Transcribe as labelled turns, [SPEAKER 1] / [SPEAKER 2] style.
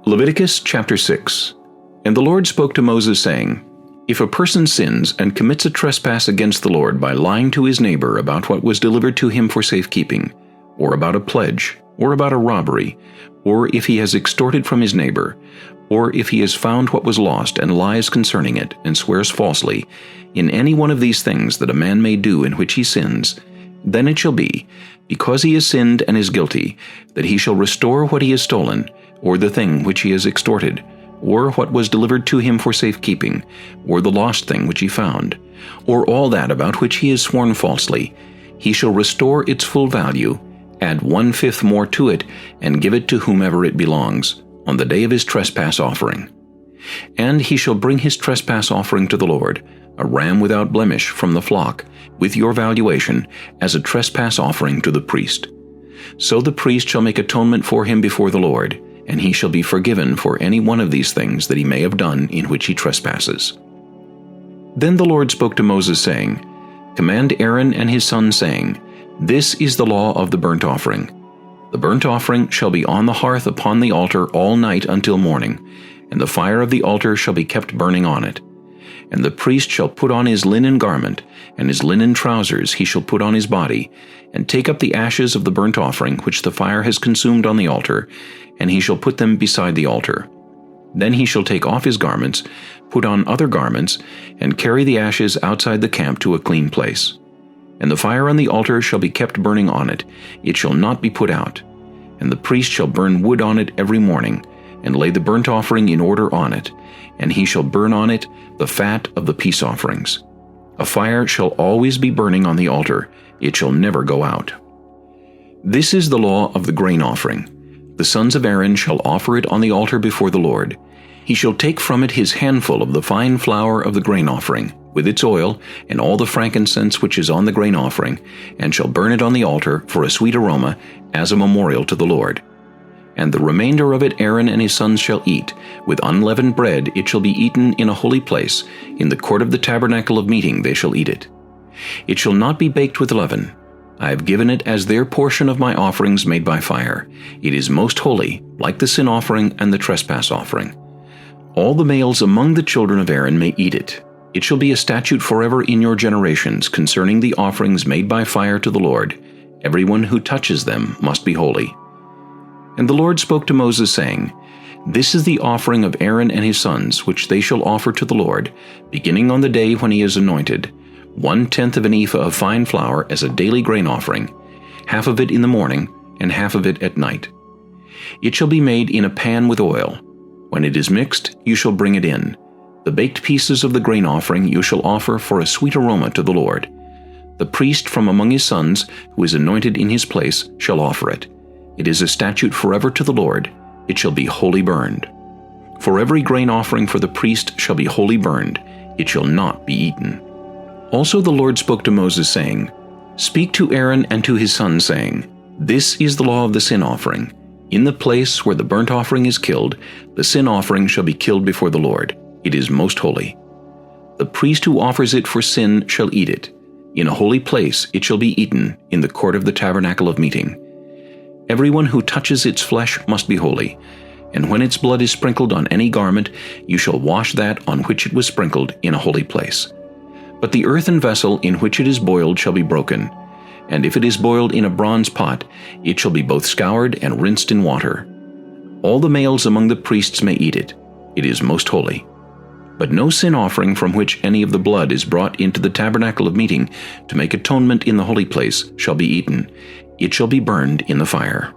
[SPEAKER 1] Leviticus chapter 6. And the Lord spoke to Moses, saying, If a person sins and commits a trespass against the Lord by lying to his neighbor about what was delivered to him for safekeeping, or about a pledge, or about a robbery, or if he has extorted from his neighbor, or if he has found what was lost and lies concerning it, and swears falsely, in any one of these things that a man may do in which he sins, then it shall be, because he has sinned and is guilty, that he shall restore what he has stolen, or the thing which he has extorted, or what was delivered to him for safekeeping, or the lost thing which he found, or all that about which he has sworn falsely. He shall restore its full value, add 1/5 more to it, and give it to whomever it belongs, on the day of his trespass offering. And he shall bring his trespass offering to the Lord, a ram without blemish from the flock, with your valuation, as a trespass offering to the priest. So the priest shall make atonement for him before the Lord, and he shall be forgiven for any one of these things that he may have done in which he trespasses. Then the Lord spoke to Moses, saying, Command Aaron and his sons, saying, This is the law of the burnt offering. The burnt offering shall be on the hearth upon the altar all night until morning, and the fire of the altar shall be kept burning on it. And the priest shall put on his linen garment, and his linen trousers he shall put on his body, and take up the ashes of the burnt offering which the fire has consumed on the altar, and he shall put them beside the altar. Then he shall take off his garments, put on other garments, and carry the ashes outside the camp to a clean place. And the fire on the altar shall be kept burning on it, it shall not be put out. And the priest shall burn wood on it every morning, and lay the burnt offering in order on it, and he shall burn on it the fat of the peace offerings. A fire shall always be burning on the altar, it shall never go out. This is the law of the grain offering. The sons of Aaron shall offer it on the altar before the Lord. He shall take from it his handful of the fine flour of the grain offering, with its oil, and all the frankincense which is on the grain offering, and shall burn it on the altar for a sweet aroma, as a memorial to the Lord. And the remainder of it Aaron and his sons shall eat. With unleavened bread it shall be eaten in a holy place. In the court of the tabernacle of meeting they shall eat it. It shall not be baked with leaven. I have given it as their portion of my offerings made by fire. It is most holy, like the sin offering and the trespass offering. All the males among the children of Aaron may eat it. It shall be a statute forever in your generations concerning the offerings made by fire to the Lord. Everyone who touches them must be holy. And the Lord spoke to Moses, saying, This is the offering of Aaron and his sons, which they shall offer to the Lord, beginning on the day when he is anointed, 1/10 of an ephah of fine flour as a daily grain offering, half of it in the morning, and half of it at night. It shall be made in a pan with oil. When it is mixed, you shall bring it in. The baked pieces of the grain offering you shall offer for a sweet aroma to the Lord. The priest from among his sons, who is anointed in his place, shall offer it. It is a statute forever to the Lord. It shall be wholly burned. For every grain offering for the priest shall be wholly burned. It shall not be eaten. Also the Lord spoke to Moses, saying, Speak to Aaron and to his sons, saying, This is the law of the sin offering. In the place where the burnt offering is killed, the sin offering shall be killed before the Lord. It is most holy. The priest who offers it for sin shall eat it. In a holy place it shall be eaten, in the court of the tabernacle of meeting. Everyone who touches its flesh must be holy, and when its blood is sprinkled on any garment, you shall wash that on which it was sprinkled in a holy place. But the earthen vessel in which it is boiled shall be broken, and if it is boiled in a bronze pot, it shall be both scoured and rinsed in water. All the males among the priests may eat it. It is most holy. But no sin offering from which any of the blood is brought into the tabernacle of meeting to make atonement in the holy place shall be eaten. It shall be burned in the fire.